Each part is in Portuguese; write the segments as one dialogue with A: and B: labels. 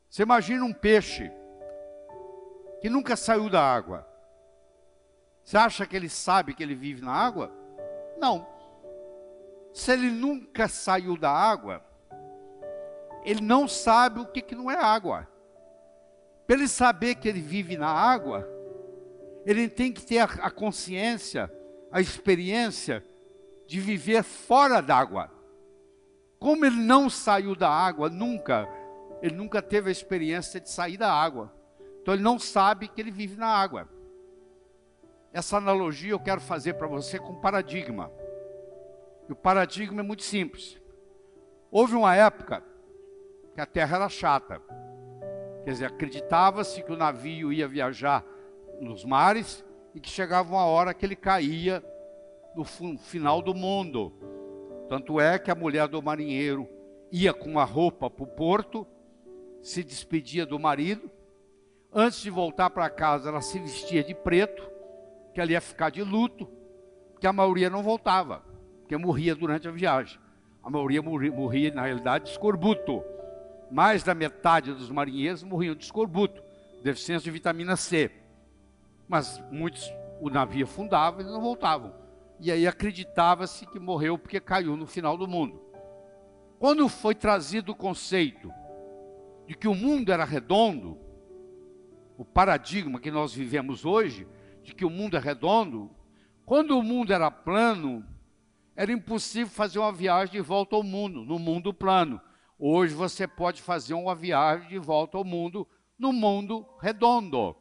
A: Você imagina um peixe que nunca saiu da água. Você acha que ele sabe que ele vive na água? Não. Se ele nunca saiu da água, ele não sabe o que não é água. Para ele saber que ele vive na água, ele tem que ter a consciência, a experiência de viver fora d'água. Como ele não saiu da água nunca, ele nunca teve a experiência de sair da água. Então ele não sabe que ele vive na água. Essa analogia eu quero fazer para você com paradigma. E o paradigma é muito simples. Houve uma época que a terra era chata. Quer dizer, acreditava-se que o navio ia viajar nos mares e que chegava uma hora que ele caía no final do mundo. Tanto é que a mulher do marinheiro ia com uma roupa para o porto, se despedia do marido. Antes de voltar para casa, ela se vestia de preto, que ela ia ficar de luto, porque a maioria não voltava, porque morria durante a viagem. A maioria morria, na realidade, de escorbuto. Mais da metade dos marinheiros morriam de escorbuto, deficiência de vitamina C. Mas muitos, o navio afundava e não voltavam. E aí acreditava-se que morreu porque caiu no final do mundo. Quando foi trazido o conceito de que o mundo era redondo, o paradigma que nós vivemos hoje, de que o mundo é redondo, quando o mundo era plano, era impossível fazer uma viagem de volta ao mundo, no mundo plano. Hoje você pode fazer uma viagem de volta ao mundo, no mundo redondo.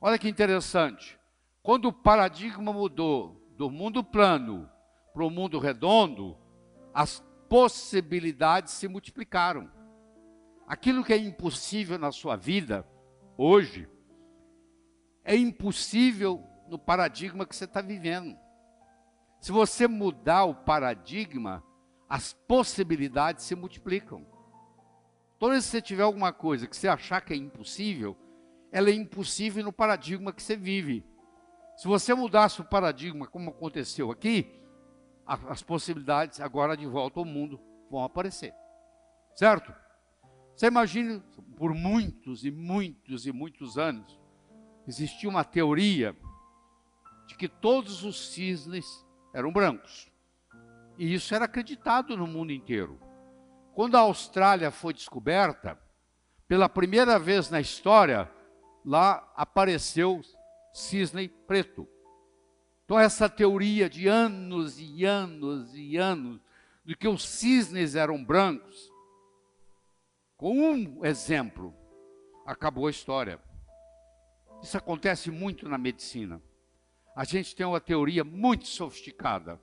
A: Olha que interessante. Quando o paradigma mudou do mundo plano para o mundo redondo, as possibilidades se multiplicaram. Aquilo que é impossível na sua vida, hoje, é impossível no paradigma que você está vivendo. Se você mudar o paradigma, as possibilidades se multiplicam. Toda vez que você tiver alguma coisa que você achar que é impossível, ela é impossível no paradigma que você vive. Se você mudasse o paradigma, como aconteceu aqui, as possibilidades agora de volta ao mundo vão aparecer. Certo? Você imagina, por muitos e muitos e muitos anos, existia uma teoria de que todos os cisnes eram brancos. E isso era acreditado no mundo inteiro. Quando a Austrália foi descoberta, pela primeira vez na história, lá apareceu cisne preto. Então essa teoria de anos e anos e anos, de que os cisnes eram brancos, com um exemplo, acabou a história. Isso acontece muito na medicina. A gente tem uma teoria muito sofisticada,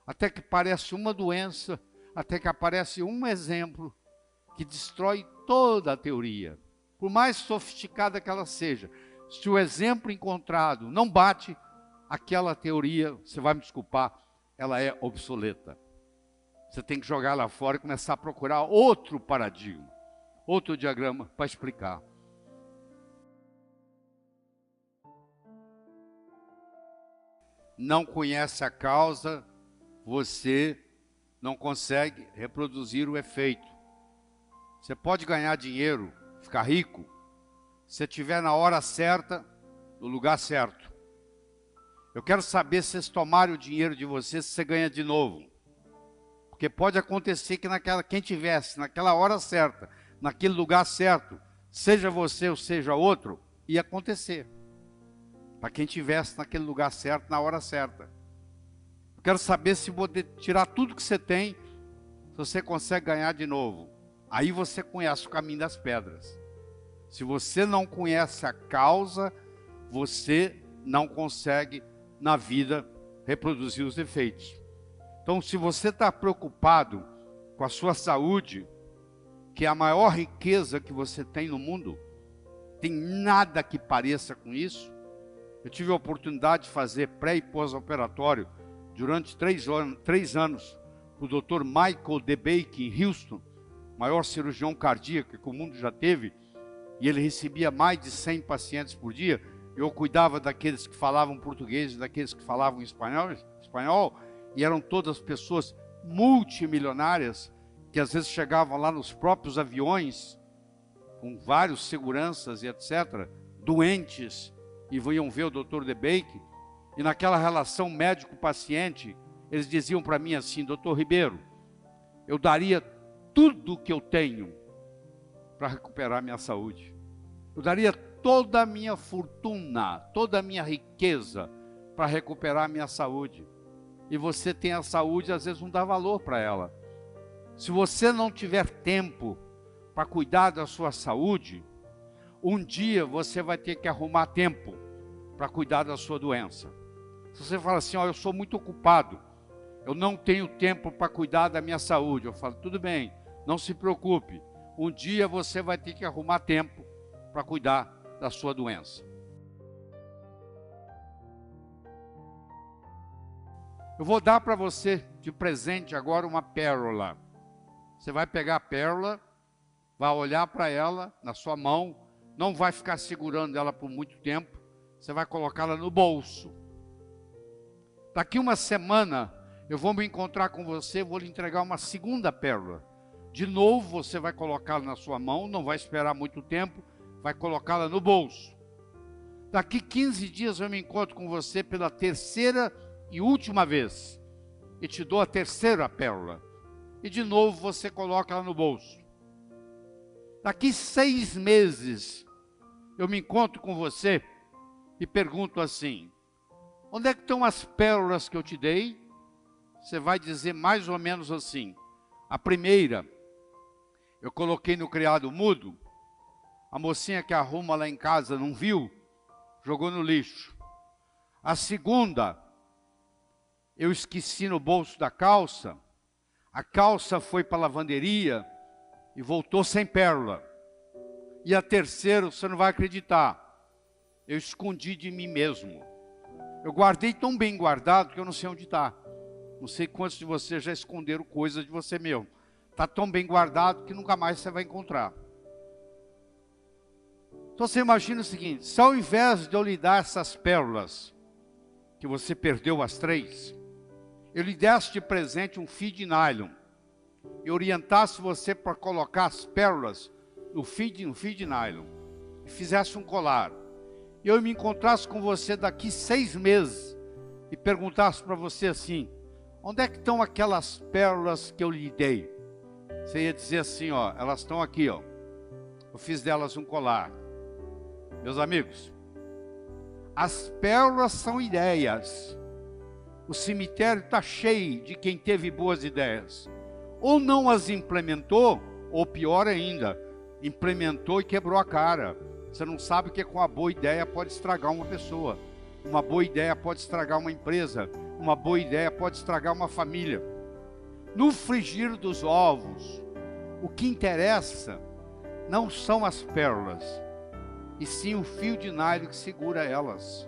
A: até que parece uma doença, até que aparece um exemplo que destrói toda a teoria. Por mais sofisticada que ela seja, se o exemplo encontrado não bate, aquela teoria, você vai me desculpar, ela é obsoleta. Você tem que jogar lá fora e começar a procurar outro paradigma, outro diagrama para explicar. Não conhece a causa, você não consegue reproduzir o efeito. Você pode ganhar dinheiro, ficar rico, se estiver na hora certa, no lugar certo. Eu quero saber se vocês tomarem o dinheiro de vocês, se você ganha de novo. Porque pode acontecer que quem tivesse naquela hora certa, naquele lugar certo, seja você ou seja outro, ia acontecer. Para quem tivesse naquele lugar certo, na hora certa. Eu quero saber se poder tirar tudo que você tem, se você consegue ganhar de novo. Aí você conhece o caminho das pedras. Se você não conhece a causa, você não consegue, na vida, reproduzir os efeitos. Então, se você está preocupado com a sua saúde, que é a maior riqueza que você tem no mundo, tem nada que pareça com isso. Eu tive a oportunidade de fazer pré e pós-operatório durante 3 anos para o Dr. Michael DeBake em Houston, maior cirurgião cardíaco que o mundo já teve, e ele recebia mais de 100 pacientes por dia. Eu cuidava daqueles que falavam português e daqueles que falavam espanhol, e eram todas pessoas multimilionárias, que às vezes chegavam lá nos próprios aviões, com vários seguranças e etc., doentes, e iam ver o Dr. DeBake, e naquela relação médico-paciente, eles diziam para mim assim: Dr. Ribeiro, eu daria tudo o que eu tenho para recuperar minha saúde. Eu daria toda a minha fortuna, toda a minha riqueza para recuperar a minha saúde. E você tem a saúde, às vezes não dá valor para ela. Se você não tiver tempo para cuidar da sua saúde, um dia você vai ter que arrumar tempo para cuidar da sua doença. Se você fala assim: eu sou muito ocupado, eu não tenho tempo para cuidar da minha saúde, eu falo: tudo bem, não se preocupe, um dia você vai ter que arrumar tempo para cuidar da sua doença. Eu vou dar para você de presente agora uma pérola. Você vai pegar a pérola, vai olhar para ela na sua mão, não vai ficar segurando ela por muito tempo, você vai colocá-la no bolso. Daqui uma semana eu vou me encontrar com você, vou lhe entregar uma segunda pérola. De novo você vai colocá-la na sua mão, não vai esperar muito tempo, vai colocá-la no bolso. Daqui 15 dias eu me encontro com você pela terceira e última vez, e te dou a terceira pérola, e de novo você coloca ela no bolso. Daqui 6 meses, eu me encontro com você e pergunto assim: onde é que estão as pérolas que eu te dei? Você vai dizer mais ou menos assim: a primeira, eu coloquei no criado mudo, a mocinha que arruma lá em casa não viu, jogou no lixo. A segunda, eu esqueci no bolso da calça, a calça foi para a lavanderia e voltou sem pérola. E a terceira, você não vai acreditar, eu escondi de mim mesmo. Eu guardei tão bem guardado que eu não sei onde está. Não sei quantos de vocês já esconderam coisas de você mesmo. Está tão bem guardado que nunca mais você vai encontrar. Então você imagina o seguinte: se ao invés de eu lhe dar essas pérolas, que você perdeu as 3, eu lhe desse de presente um fio de nylon, e orientasse você para colocar as pérolas no fio de nylon, e fizesse um colar, e eu me encontrasse com você daqui 6 meses, e perguntasse para você assim: onde é que estão aquelas pérolas que eu lhe dei? Você ia dizer assim: elas estão aqui, eu fiz delas um colar. Meus amigos, as pérolas são ideias. O cemitério está cheio de quem teve boas ideias. Ou não as implementou, ou pior ainda, implementou e quebrou a cara. Você não sabe que com uma boa ideia pode estragar uma pessoa. Uma boa ideia pode estragar uma empresa. Uma boa ideia pode estragar uma família. No frigir dos ovos, o que interessa não são as pérolas, e sim o fio de nylon que segura elas.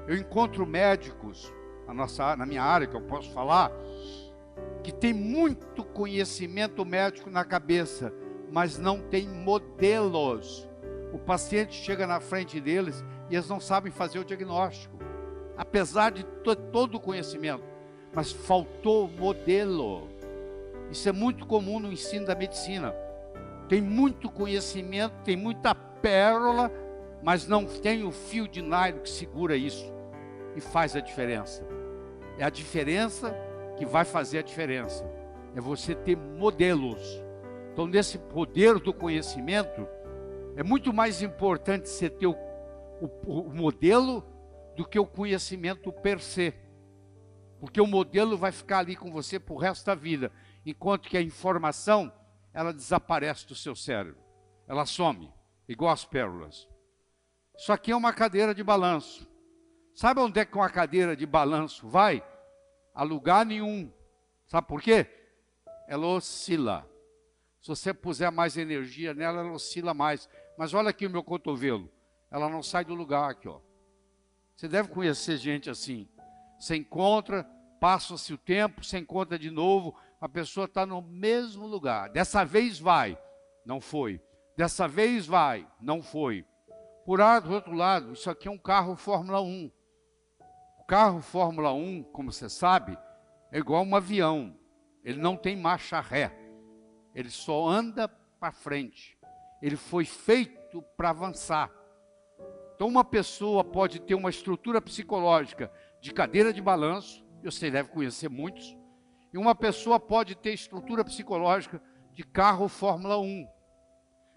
A: Eu encontro médicos na minha área, que eu posso falar, que tem muito conhecimento médico na cabeça, mas não tem modelos. O paciente chega na frente deles e eles não sabem fazer o diagnóstico, apesar de todo o conhecimento, mas faltou modelo. Isso é muito comum no ensino da medicina. Tem muito conhecimento, tem muita pérola, mas não tem o fio de nylon que segura isso e faz a diferença. É a diferença que vai fazer a diferença. É você ter modelos. Então, nesse poder do conhecimento, é muito mais importante você ter o modelo do que o conhecimento per se. Porque o modelo vai ficar ali com você pro resto da vida, enquanto que a informação, ela desaparece do seu cérebro. Ela some, igual as pérolas. Isso aqui é uma cadeira de balanço. Sabe onde é que uma cadeira de balanço vai? A lugar nenhum. Sabe por quê? Ela oscila. Se você puser mais energia nela, ela oscila mais. Mas olha aqui o meu cotovelo. Ela não sai do lugar aqui, ó. Você deve conhecer gente assim. Você encontra, passa-se o tempo, você encontra de novo, a pessoa está no mesmo lugar. Dessa vez vai, não foi. Dessa vez vai, não foi. Por outro lado, isso aqui é um carro Fórmula 1. O carro Fórmula 1, como você sabe, é igual um avião. Ele não tem marcha ré. Ele só anda para frente. Ele foi feito para avançar. Então uma pessoa pode ter uma estrutura psicológica de cadeira de balanço, você deve conhecer muitos, e uma pessoa pode ter estrutura psicológica de carro Fórmula 1.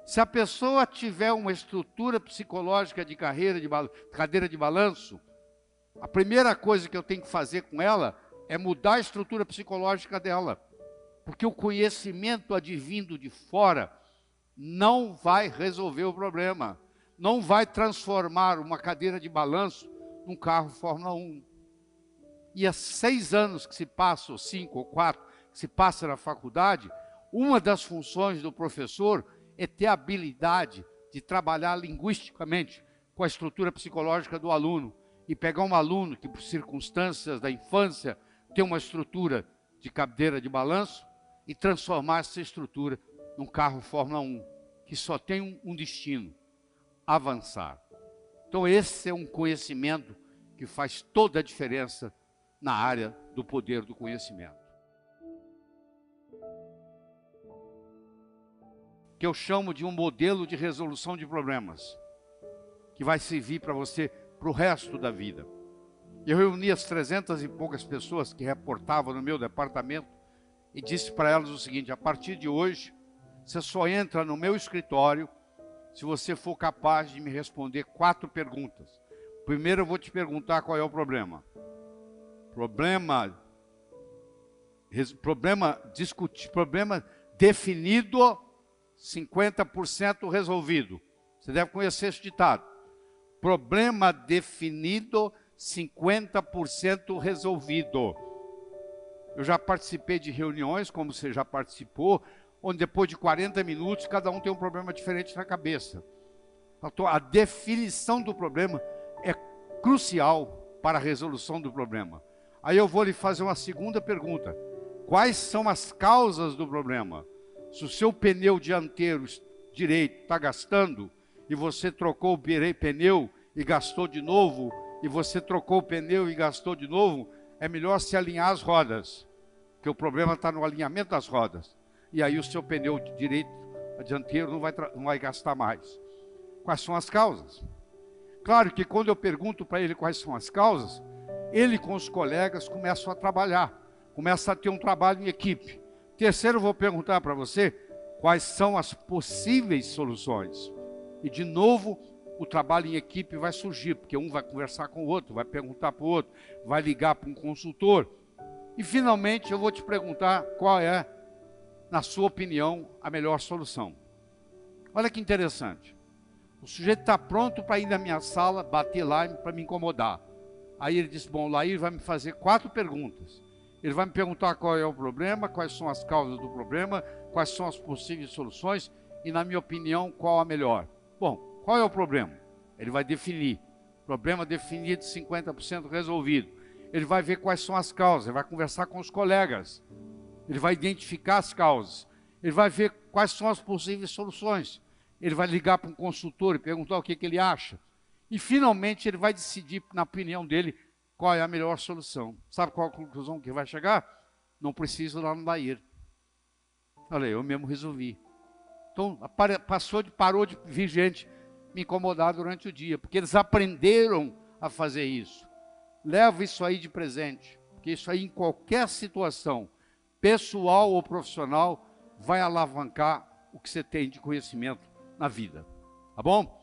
A: Se a pessoa tiver uma estrutura psicológica de cadeira de balanço, a primeira coisa que eu tenho que fazer com ela é mudar a estrutura psicológica dela. Porque o conhecimento advindo de fora não vai resolver o problema. Não vai transformar uma cadeira de balanço num carro Fórmula 1. E há 6 anos que se passa, ou 5 ou 4, que se passa na faculdade, uma das funções do professor é ter a habilidade de trabalhar linguisticamente com a estrutura psicológica do aluno e pegar um aluno que, por circunstâncias da infância, tem uma estrutura de cadeira de balanço e transformar essa estrutura num carro Fórmula 1, que só tem um destino: avançar. Então esse é um conhecimento que faz toda a diferença na área do poder do conhecimento. Que eu chamo de um modelo de resolução de problemas, que vai servir para você para o resto da vida. Eu reuni as 300 e poucas pessoas que reportavam no meu departamento e disse para elas o seguinte: a partir de hoje, você só entra no meu escritório se você for capaz de me responder 4 perguntas. Primeiro eu vou te perguntar qual é o problema. Problema definido, 50% resolvido. Você deve conhecer esse ditado. Problema definido, 50% resolvido. Eu já participei de reuniões, como você já participou, onde depois de 40 minutos, cada um tem um problema diferente na cabeça. Então, a definição do problema é crucial para a resolução do problema. Aí eu vou lhe fazer uma segunda pergunta. Quais são as causas do problema? Se o seu pneu dianteiro direito está gastando, e você trocou o pneu e gastou de novo, e você trocou o pneu e gastou de novo, é melhor se alinhar as rodas, porque o problema está no alinhamento das rodas. E aí o seu pneu direito, dianteiro, não vai gastar mais. Quais são as causas? Claro que quando eu pergunto para ele quais são as causas, ele com os colegas começam a trabalhar, começa a ter um trabalho em equipe. Terceiro, eu vou perguntar para você quais são as possíveis soluções. E de novo, o trabalho em equipe vai surgir, porque um vai conversar com o outro, vai perguntar para o outro, vai ligar para um consultor. E finalmente eu vou te perguntar qual é, na sua opinião, a melhor solução. Olha que interessante. O sujeito está pronto para ir na minha sala, bater lá para me incomodar. Aí ele disse: bom, lá ele vai me fazer 4 perguntas. Ele vai me perguntar qual é o problema, quais são as causas do problema, quais são as possíveis soluções e, na minha opinião, qual a melhor. Bom, qual é o problema? Ele vai definir. Problema definido, 50% resolvido. Ele vai ver quais são as causas, ele vai conversar com os colegas. Ele vai identificar as causas. Ele vai ver quais são as possíveis soluções. Ele vai ligar para um consultor e perguntar o que ele acha. E, finalmente, ele vai decidir, na opinião dele, qual é a melhor solução. Sabe qual a conclusão que vai chegar? Não preciso lá no Lair. Olha, eu mesmo resolvi. Então, parou de vir gente me incomodar durante o dia, porque eles aprenderam a fazer isso. Leva isso aí de presente, porque isso aí, em qualquer situação, pessoal ou profissional, vai alavancar o que você tem de conhecimento na vida. Tá bom?